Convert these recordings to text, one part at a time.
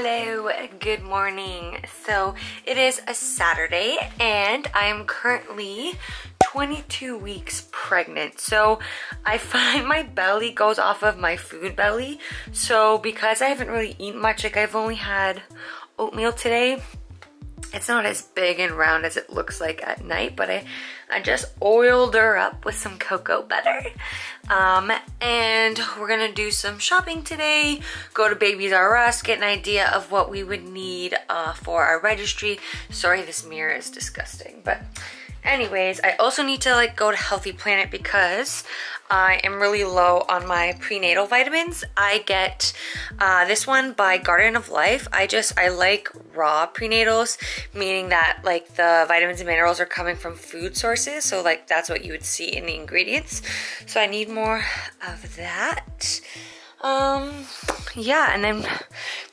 Hello, good morning. So it is a Saturday and I am currently 22 weeks pregnant. So I find my belly goes off of my food belly. So because I haven't really eaten much, like I've only had oatmeal today. It's not as big and round as it looks like at night, but I just oiled her up with some cocoa butter. And we're gonna do some shopping today, go to Babies R Us, get an idea of what we would need for our registry. Sorry, this mirror is disgusting, but anyways, I also need to go to Healthy Planet because I am really low on my prenatal vitamins. I get this one by Garden of Life. I like raw prenatals, meaning that the vitamins and minerals are coming from food sources. So that's what you would see in the ingredients. So I need more of that. Yeah, and then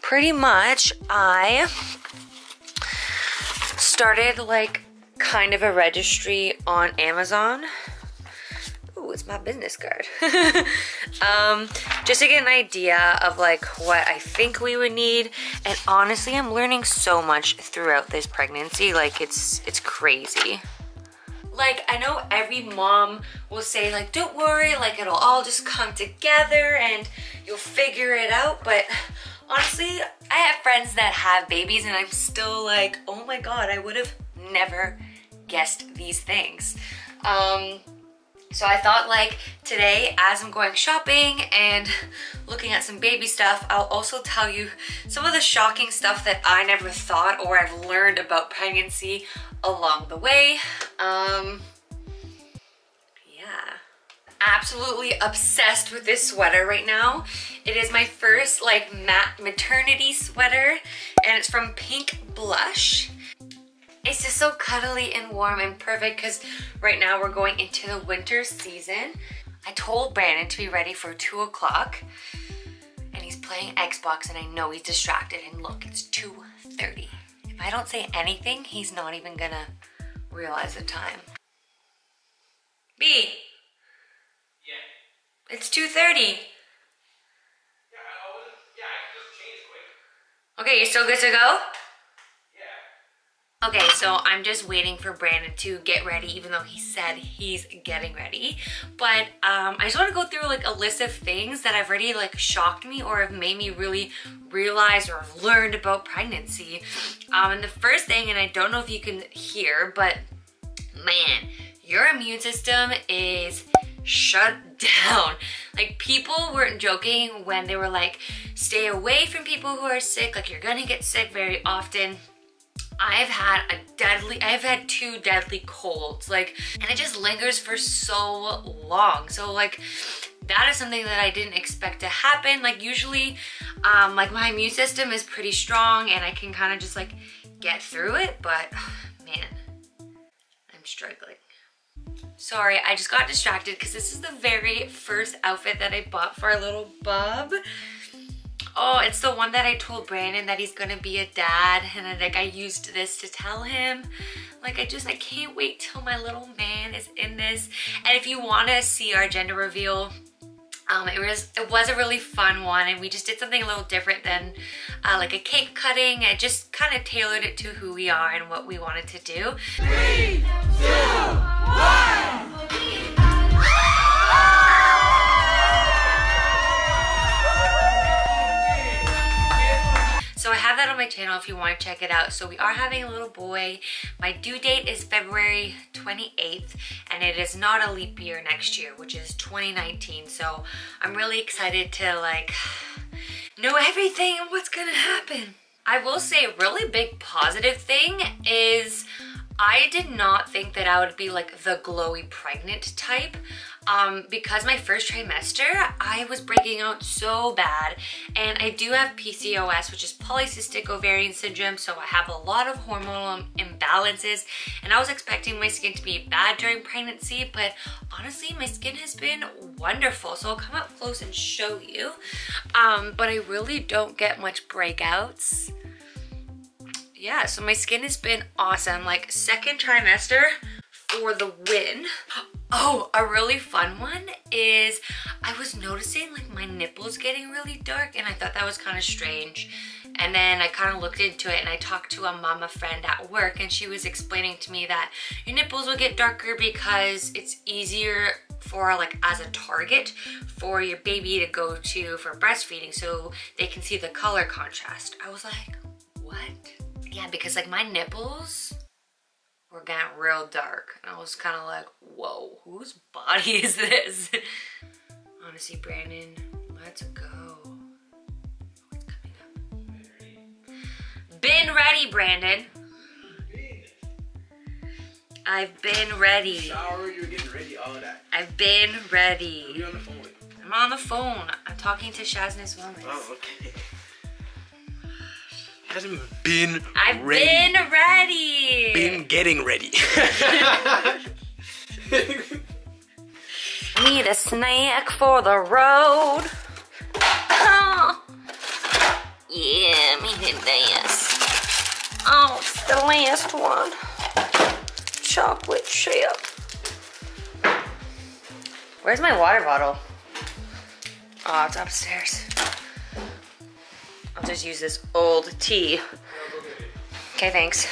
pretty much I started kind of a registry on Amazon. Ooh, it's my business card. Just to get an idea of what I think we would need. And honestly, I'm learning so much throughout this pregnancy. It's crazy. I know every mom will say don't worry, it'll all just come together and you'll figure it out. But honestly, I have friends that have babies and I'm still oh my God, I would have never guessed these things. So I thought today, as I'm going shopping and looking at some baby stuff, I'll also tell you some of the shocking stuff that I never thought or I've learned about pregnancy along the way. Yeah. Absolutely obsessed with this sweater right now. It is my first matte maternity sweater and it's from Pink Blush. It's just so cuddly and warm and perfect because right now we're going into the winter season. I told Brandon to be ready for 2 o'clock and he's playing Xbox and I know he's distracted, and look, it's 2:30. If I don't say anything, he's not even gonna realize the time. B. Yeah. It's 2:30. Yeah, I can just change quick. Okay, you're still good to go? Okay, so I'm just waiting for Brandon to get ready, even though he said he's getting ready. But I just want to go through a list of things that have already shocked me or have made me really realize or have learned about pregnancy. And the first thing, and I don't know if you can hear, but man, your immune system is shut down. People weren't joking when they were stay away from people who are sick, you're gonna get sick very often. I've had 2 deadly colds, and it just lingers for so long. So that is something that I didn't expect to happen. Usually, my immune system is pretty strong and I can kind of just get through it, but man, I'm struggling. Sorry, I just got distracted because this is the very first outfit that I bought for our little bub. Oh, it's the one that I told Brandon that he's gonna be a dad, and I used this to tell him. I can't wait till my little man is in this. And if you want to see our gender reveal, it was a really fun one, and we just did something a little different than a cake cutting. I just kind of tailored it to who we are and what we wanted to do. 3, 2, 1. So I have that on my channel if you want to check it out. So we are having a little boy. My due date is February 28th, and it is not a leap year next year, which is 2019. So I'm really excited to know everything and what's gonna happen. I will say a really big positive thing is I did not think that I would be the glowy pregnant type. Because my first trimester, I was breaking out so bad, and I do have PCOS, which is polycystic ovarian syndrome, so I have a lot of hormonal imbalances, and I was expecting my skin to be bad during pregnancy, but honestly, my skin has been wonderful, so I'll come up close and show you. But I really don't get much breakouts. Yeah, so my skin has been awesome. Second trimester for the win. Oh, a really fun one is I was noticing like my nipples getting really dark, and I thought that was kind of strange. And then I kind of looked into it, and I talked to a mama friend at work, and she was explaining to me that your nipples will get darker because it's easier for like as a target for your baby to go to for breastfeeding, so they can see the color contrast. I was like, what? Yeah, because like my nipples were getting real dark, and I was kind of like, whoa, whose body is this? Honestly, Brandon, let's go. What's coming up? Been ready, Brandon. I've been ready. Shower, you're getting ready, all of that. I've been ready. Who are you on the phone with? I'm on the phone. I'm talking to Shazness Wellness. Oh, okay. Hasn't been I've ready. been ready. Been getting ready. Need a snack for the road. Oh. Yeah, me need this. Oh, it's the last one. Chocolate chip. Where's my water bottle? Oh, it's upstairs. I'll just use this old tea. Okay, thanks.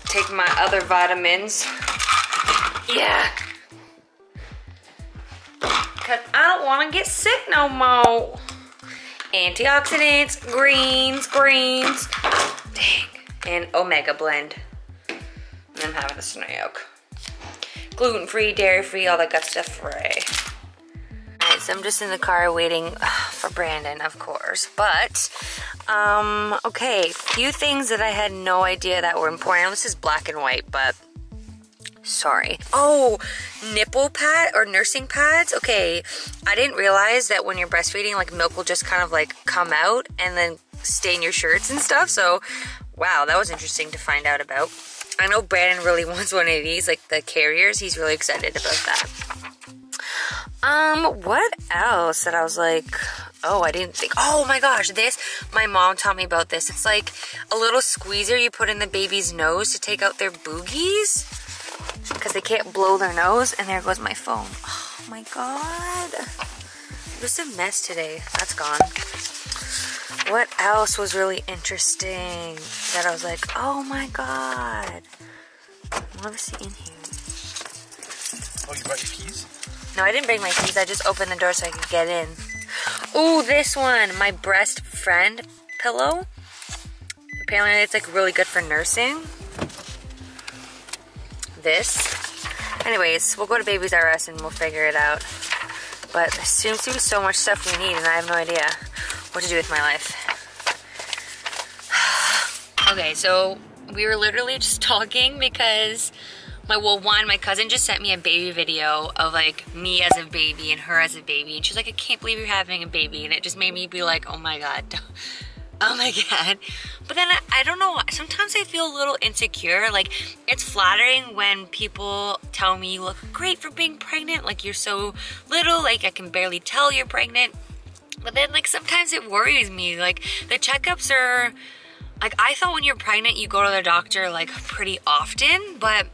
Take my other vitamins. Yeah. Cause I don't want to get sick no more. Antioxidants, greens. Dang. And Omega Blend. And I'm having a snack. Gluten-free, dairy-free, all that good stuff free. Alright, so I'm just in the car waiting for Brandon, of course. But, okay, few things that I had no idea that were important. This is black and white, but sorry. Oh, nipple pad or nursing pads. Okay, I didn't realize that when you're breastfeeding, like milk will just kind of like come out and then stain your shirts and stuff. So, wow, that was interesting to find out about. I know Brandon really wants one of these, like the carriers. He's really excited about that. What else that I was like, oh, I didn't think, oh my gosh, this, my mom taught me about this. It's like a little squeezer you put in the baby's nose to take out their boogies because they can't blow their nose. And there goes my phone. Oh my God. Just a mess today. That's gone. What else was really interesting that I was like, oh my God. What was in here? Oh, you brought your keys? No, I didn't bring my keys. I just opened the door so I could get in. Ooh, this one. My breast friend pillow. Apparently it's like really good for nursing. This. Anyways, we'll go to Babies R Us and we'll figure it out. But there seems to be so much stuff we need and I have no idea what to do with my life. Okay, so we were literally just talking because my cousin just sent me a baby video of like me as a baby and her as a baby, and she's like, I can't believe you're having a baby, and it just made me be like, oh my God. Oh my God. But then I don't know, sometimes I feel a little insecure. Like, it's flattering when people tell me you look great for being pregnant, like you're so little, like I can barely tell you're pregnant. But then like sometimes it worries me, like the checkups are, like I thought when you're pregnant you go to the doctor like pretty often, but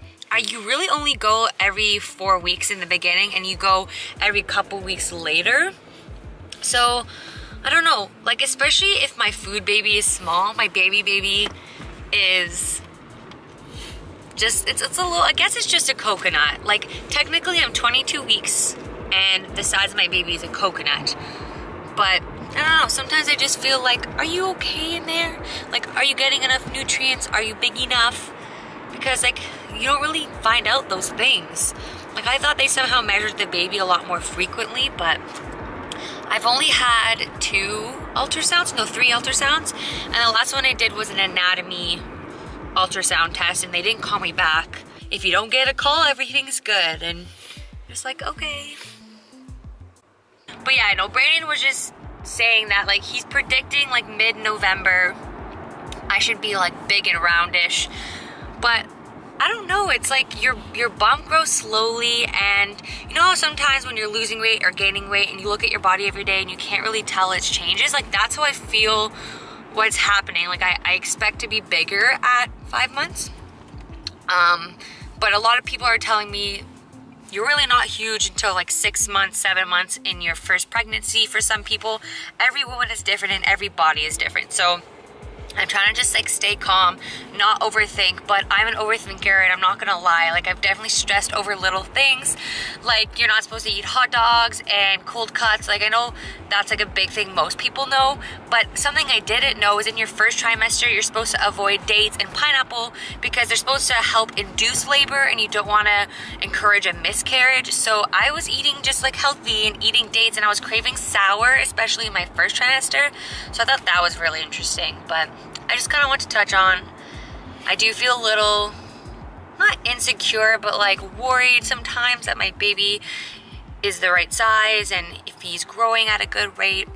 you really only go every 4 weeks in the beginning and you go every couple weeks later. So I don't know, like especially if my food baby is small, my baby is just, it's a little, I guess it's just a coconut. Like technically I'm 22 weeks and the size of my baby is a coconut. But I don't know, sometimes I just feel like, are you okay in there? Like, are you getting enough nutrients? Are you big enough? Because like, you don't really find out those things. Like I thought they somehow measured the baby a lot more frequently, but I've only had 3 ultrasounds. And the last one I did was an anatomy ultrasound test and they didn't call me back. If you don't get a call, everything's good. And just like, okay. But yeah, I know Brandon was just saying that like he's predicting like mid-November I should be like big and roundish. But I don't know, it's like your bump grows slowly, and you know how sometimes when you're losing weight or gaining weight and you look at your body every day and you can't really tell its changes? Like that's how I feel what's happening. Like I expect to be bigger at 5 months. But a lot of people are telling me you're really not huge until like 6 months, 7 months in your first pregnancy. For some people, every woman is different and every body is different. So I'm trying to just like stay calm, not overthink, but I'm an overthinker and I'm not gonna lie. Like I've definitely stressed over little things. Like you're not supposed to eat hot dogs and cold cuts. Like I know that's like a big thing most people know, but something I didn't know is in your first trimester, you're supposed to avoid dates and pineapple because they're supposed to help induce labor and you don't wanna encourage a miscarriage. So I was eating just like healthy and eating dates, and I was craving sour, especially in my first trimester. So I thought that was really interesting, but I just kind of want to touch on, I do feel a little, not insecure, but like worried sometimes that my baby is the right size and if he's growing at a good rate.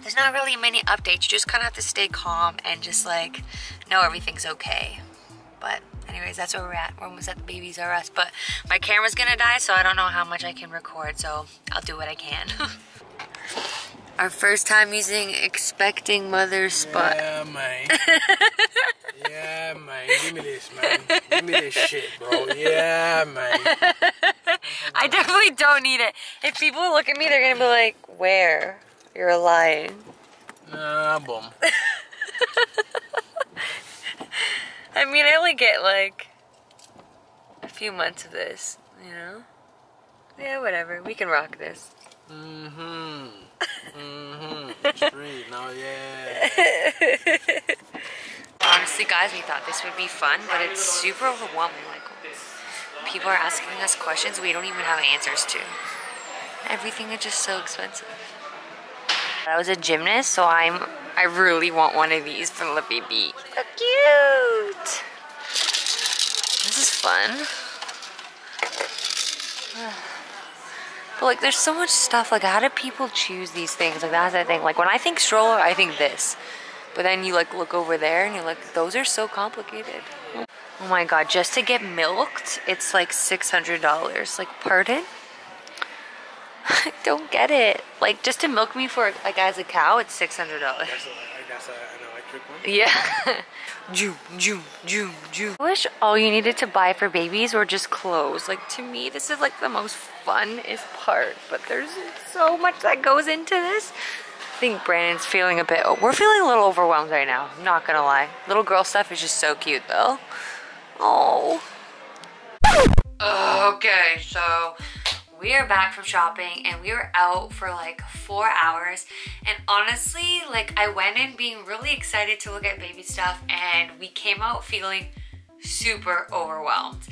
There's not really many updates. You just kind of have to stay calm and just like know everything's okay. But anyways, that's where we're at. We're almost at the Babies R Us, but my camera's gonna die, so I don't know how much I can record, so I'll do what I can. Our first time using expecting mother spot. Yeah, man. Yeah, man. Give me this, man. Give me this shit, bro. Yeah, man. I definitely don't need it. If people look at me, they're gonna be like, where? You're lying. Nah, boom. I mean, I only get like a few months of this, you know? Yeah, whatever. We can rock this. Mm-hmm. Street, no, yeah. Honestly, guys, we thought this would be fun, but it's super overwhelming. Like, people are asking us questions we don't even have answers to. Everything is just so expensive. I was a gymnast, so I really want one of these from the baby. So cute! This is fun. But like there's so much stuff, like how do people choose these things? Like that's the thing. Like when I think stroller, I think this. But then you like look over there and you're like, those are so complicated. Oh my god, just to get milked, it's like $600. Like, pardon? I don't get it. Like just to milk me for like as a cow, it's $600. That's an electric one? Yeah. Joom, joom, joom, joom. I wish all you needed to buy for babies were just clothes. Like to me, this is like the most funnest part, but there's so much that goes into this. I think Brandon's feeling a bit, we're feeling a little overwhelmed right now, I'm not gonna lie. Little girl stuff is just so cute though. Oh. Okay, so we are back from shopping and we were out for like 4 hours, and honestly, like I went in being really excited to look at baby stuff and we came out feeling super overwhelmed.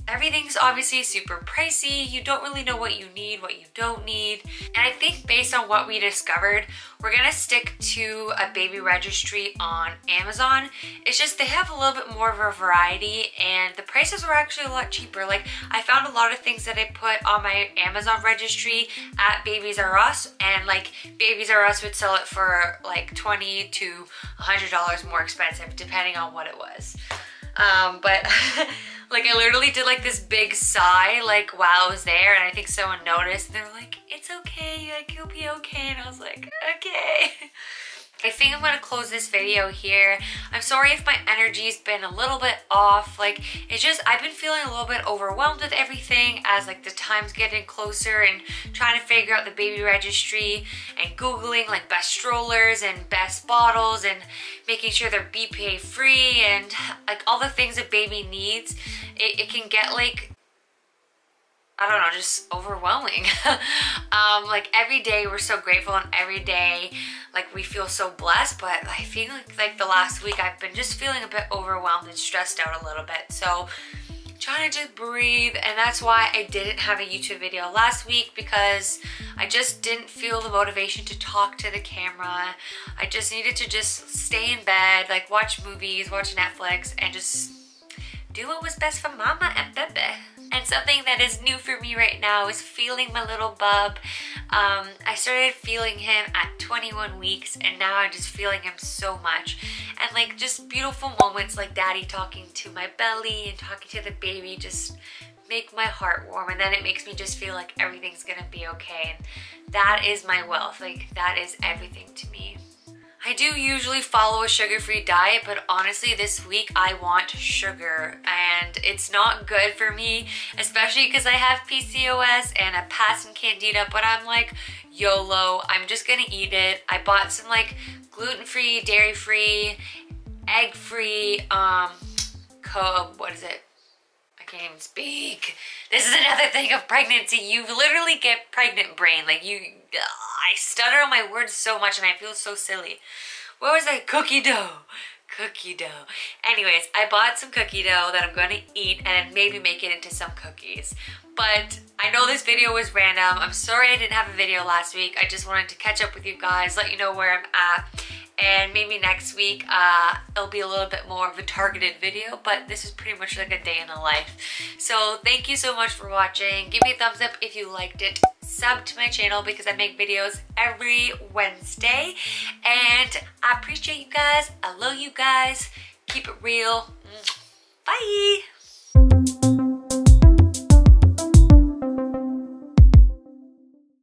Everything's obviously super pricey. You don't really know what you need, what you don't need. And I think based on what we discovered, we're gonna stick to a baby registry on Amazon. It's just they have a little bit more of a variety and the prices were actually a lot cheaper. Like I found a lot of things that I put on my Amazon registry at Babies R Us, and like Babies R Us would sell it for like $20 to $100 more expensive depending on what it was. But like I literally did like this big sigh like while I was there, and I think someone noticed and they were like, it's okay, like you'll be okay, and I was like, okay. I think I'm gonna close this video here. I'm sorry if my energy's been a little bit off. Like it's just I've been feeling a little bit overwhelmed with everything as like the time's getting closer and trying to figure out the baby registry and Googling like best strollers and best bottles and making sure they're BPA free and like all the things a baby needs. It can get like, I don't know, just overwhelming. Like every day we're so grateful and every day like we feel so blessed, but I feel like the last week I've been just feeling a bit overwhelmed and stressed out a little bit. So trying to just breathe, and that's why I didn't have a YouTube video last week, because I just didn't feel the motivation to talk to the camera. I just needed to just stay in bed, like watch movies, watch Netflix, and just do what was best for mama and bebe. And something that is new for me right now is feeling my little bub. I started feeling him at 21 weeks and now I'm just feeling him so much. And like just beautiful moments like daddy talking to my belly and talking to the baby just make my heart warm, and then it makes me just feel like everything's gonna be okay. And that is my wealth, like that is everything to me. I I do usually follow a sugar-free diet, but honestly this week I want sugar and it's not good for me, especially because I have PCOS and I passed some candida, but I'm like, YOLO, I'm just gonna eat it. I bought some like gluten-free, dairy-free, egg-free, what is it? I can't even speak. This is another thing of pregnancy. You literally get pregnant brain. Like I stutter on my words so much and I feel so silly. What was that? Cookie dough. Cookie dough. Anyways, I bought some cookie dough that I'm going to eat and maybe make it into some cookies. But I know this video was random. I'm sorry I didn't have a video last week. I just wanted to catch up with you guys, let you know where I'm at. And maybe next week it'll be a little bit more of a targeted video, but this is pretty much like a day in the life. So thank you so much for watching. Give me a thumbs up if you liked it. Sub to my channel because I make videos every Wednesday. And I appreciate you guys. I love you guys. Keep it real. Bye.